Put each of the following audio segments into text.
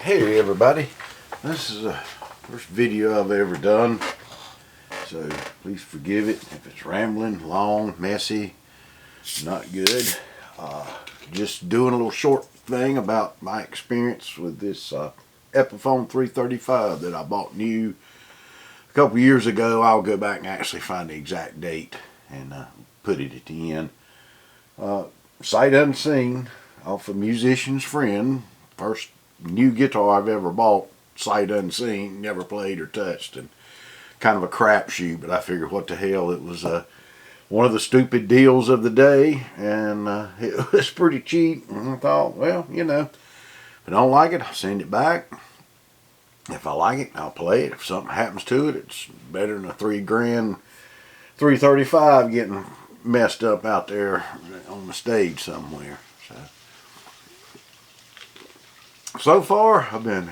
Hey everybody, this is the first video I've ever done, so please forgive it if it's rambling, long, messy, not good. Just doing a little short thing about my experience with this Epiphone 335 that I bought new a couple years ago. I'll go back and actually find the exact date and put it at the end. Sight unseen off a musician's friend. First new guitar I've ever bought, sight unseen, never played or touched, and kind of a crapshoot, but I figured what the hell, it was one of the stupid deals of the day, and it was pretty cheap, and I thought, well, you know, if I don't like it, I'll send it back. If I like it, I'll play it. If something happens to it, it's better than a $3 grand 335 getting messed up out there on the stage somewhere. So far, I've been,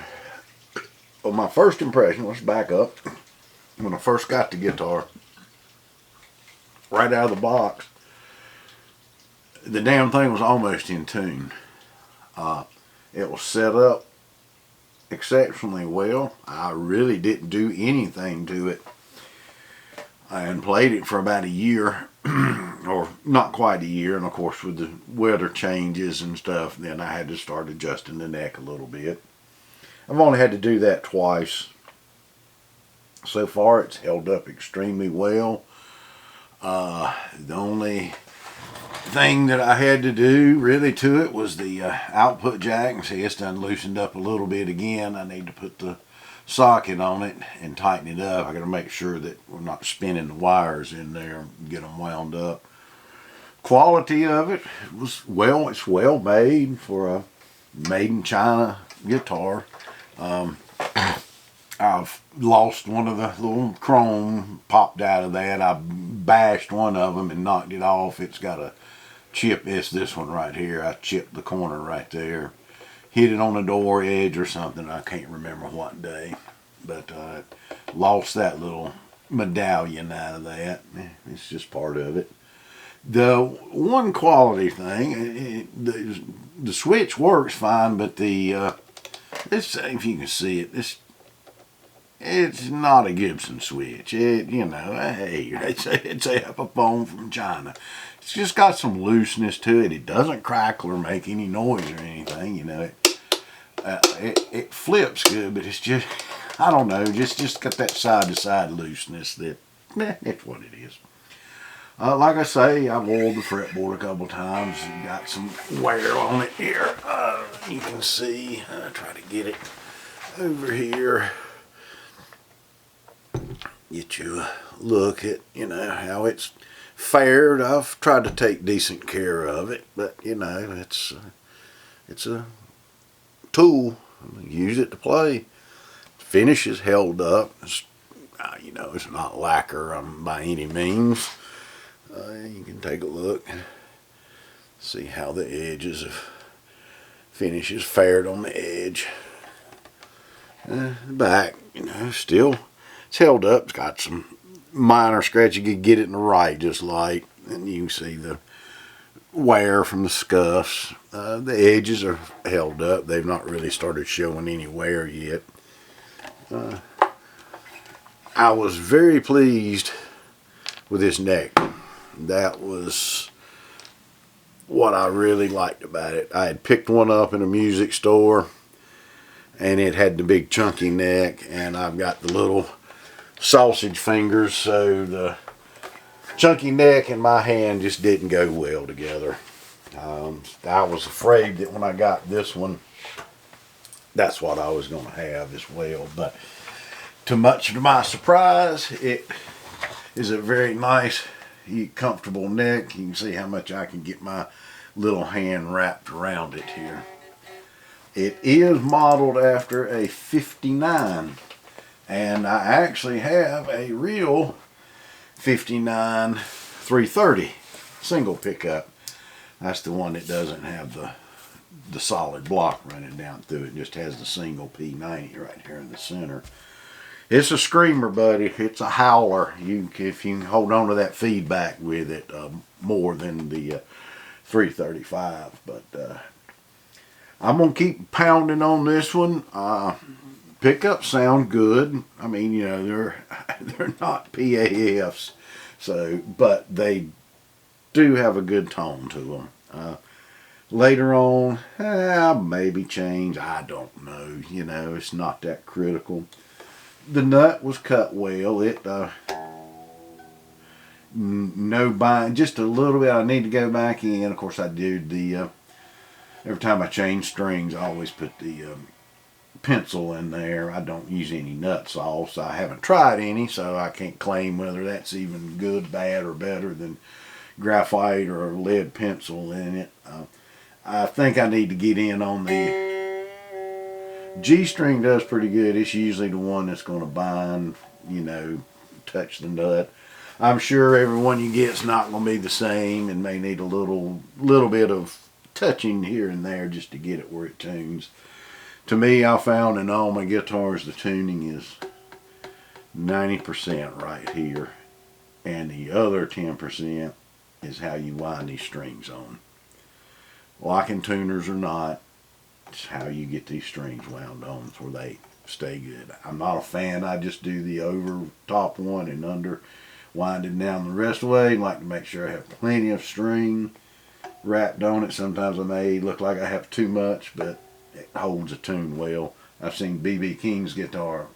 well, my first impression, let's back up. When I first got the guitar, right out of the box, the damn thing was almost in tune. It was set up exceptionally well. I really didn't do anything to it. And played it for about a year, or not quite a year, and of course with the weather changes and stuff, then I had to start adjusting the neck a little bit. I've only had to do that twice. So far it's held up extremely well. The only thing that I had to do really to it was the output jack, and see, it's done loosened up a little bit again. I need to put the socket on it and tighten it up. I got to make sure that we're not spinning the wires in there and get them wound up. Quality of it was, well, it's well made for a made in China guitar. I've lost one of the little chrome, popped out of that. I bashed one of them and knocked it off. It's got a chip. It's this one right here. I chipped the corner right there. Hit it on the door edge or something. I can't remember what day, but lost that little medallion out of that. It's just part of it. The one quality thing, the switch works fine, but the this, if you can see it, it's not a Gibson switch. It, you know, hey, it's a Epiphone from China. It's just got some looseness to it. It doesn't crackle or make any noise or anything. You know, it flips good, but it's just, I don't know, just got that side to side looseness that, it's what it is. Like I say, I've oiled the fretboard a couple times and got some wear on it here. You can see, try to get it over here. Get you a look at, you know, how it's fared. I've tried to take decent care of it, but you know, it's a tool. Use it to play. Finish is held up. It's, you know, it's not lacquer by any means. You can take a look, see how the edges of finish is fared on the edge. Back, you know, still it's held up. It's got some minor scratch. You could get it in the right just light, and you can see the wear from the scuffs. The edges are held up. They've not really started showing any wear yet. I was very pleased with this neck. That was what I really liked about it. I had picked one up in a music store, and it had the big chunky neck, and I've got the little sausage fingers, so the chunky neck and my hand just didn't go well together. I was afraid that when I got this one, that's what I was going to have as well, but to much to my surprise, it is a very nice, comfortable neck. You can see how much I can get my little hand wrapped around it here. It is modeled after a 59, and I actually have a real 59 330 single pickup. That's the one that doesn't have the solid block running down through it. It just has the single P90 right here in the center. It's a screamer, buddy. It's a howler. If you can hold on to that feedback with it more than the 335. But I'm going to keep pounding on this one. Pickups sound good. I mean, you know, they're not PAFs, so, but they do have a good tone to them. Later on, maybe change. I don't know. You know, it's not that critical. The nut was cut well. It no bind, just a little bit. I need to go back in. Of course, I do the every time I change strings, I always put the pencil in there. I don't use any nut sauce. I haven't tried any, so I can't claim whether that's even good, bad, or better than graphite or lead pencil in it. I think I need to get in on the G string. Does pretty good. It's usually the one that's going to bind, you know, touch the nut. I'm sure every one you get is not going to be the same and may need a little bit of touching here and there just to get it where it tunes. To me, I found in all my guitars the tuning is 90% right here, and the other 10% is how you wind these strings on. Locking tuners or not, it's how you get these strings wound on so they stay good. I'm not a fan. I just do the over top one and under, winding down the rest of the way. I like to make sure I have plenty of string wrapped on it. Sometimes I may look like I have too much, but it holds a tune well. I've seen B.B. King's guitar.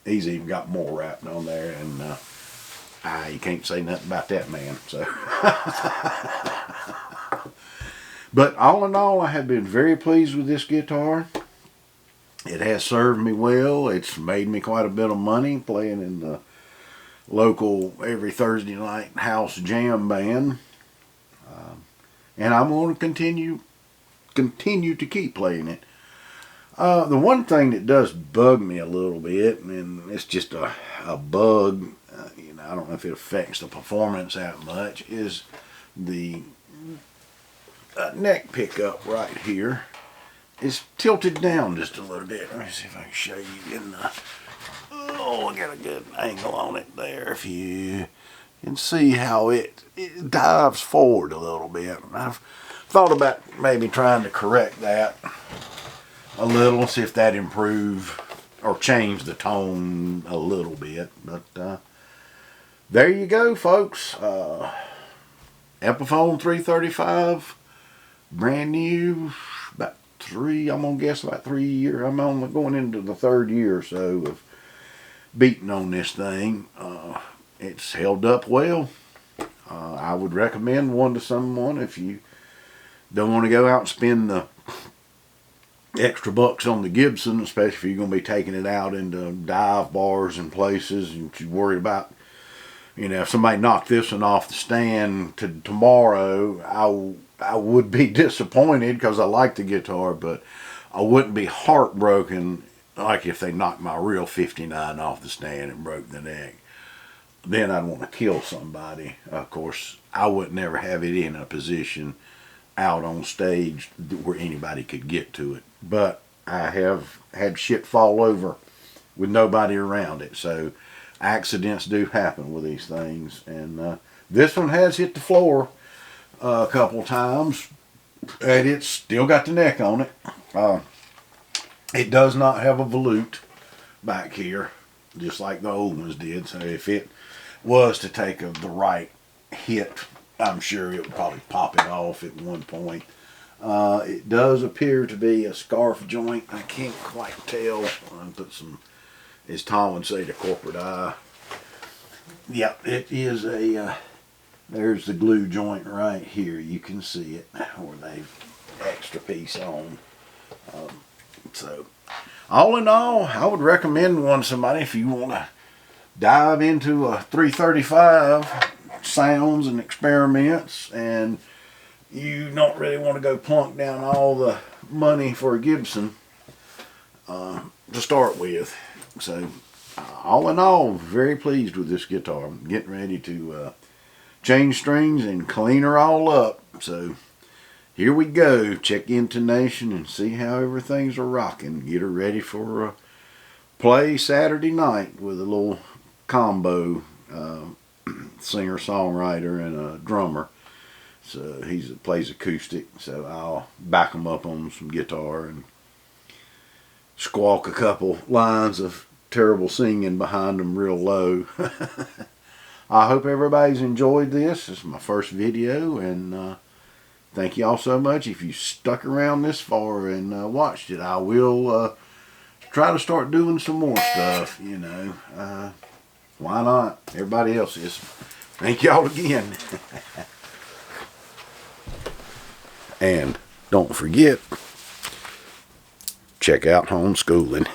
He's even got more wrapped on there, and you can't say nothing about that man. So, but all in all, I have been very pleased with this guitar. It has served me well. It's made me quite a bit of money playing in the local every Thursday night house jam band, and I'm going to continue to keep playing it. The one thing that does bug me a little bit, and it's just a bug, you know, I don't know if it affects the performance that much, is the neck pickup right here is tilted down just a little bit. Let me see if I can show you in the, I got a good angle on it there. If you can see how it dives forward a little bit. I've thought about maybe trying to correct that a little, see if that improve or change the tone a little bit. But there you go, folks. Epiphone 335, brand new, about I'm gonna guess about 3 years. I'm only going into the third year or so of beating on this thing. It's held up well. I would recommend one to someone if you don't want to go out and spend the extra bucks on the Gibson, especially if you're going to be taking it out into dive bars and places and you're worried about, you know, if somebody knocked this one off the stand tomorrow, I would be disappointed because I like the guitar, but I wouldn't be heartbroken like if they knocked my real 59 off the stand and broke the neck. Then I'd want to kill somebody. Of course, I would never have it in a position out on stage where anybody could get to it. But I have had shit fall over with nobody around it. So accidents do happen with these things. And this one has hit the floor a couple times. And it's still got the neck on it. It does not have a volute back here, just like the old ones did. So if it was to take the right hit, I'm sure it would probably pop it off at one point. It does appear to be a scarf joint. I can't quite tell. I'll put some, as Tom would say, the corporate eye. Yep, it is a, there's the glue joint right here. You can see it where they've extra piece on. So, all in all, I would recommend one to somebody if you want to dive into a 335 sounds and experiments, and you don't really want to go plunk down all the money for a Gibson to start with. So, all in all, very pleased with this guitar. I'm getting ready to change strings and clean her all up. So, here we go. Check intonation and see how everything's rocking. Get her ready for a play Saturday night with a little combo singer-songwriter and a drummer. So he plays acoustic, so I'll back him up on some guitar and squawk a couple lines of terrible singing behind him real low. I hope everybody's enjoyed this. This is my first video, and thank you all so much. If you stuck around this far and watched it, I will try to start doing some more stuff, you know. Why not? Everybody else is. Thank y'all again. And don't forget, check out homeschooling.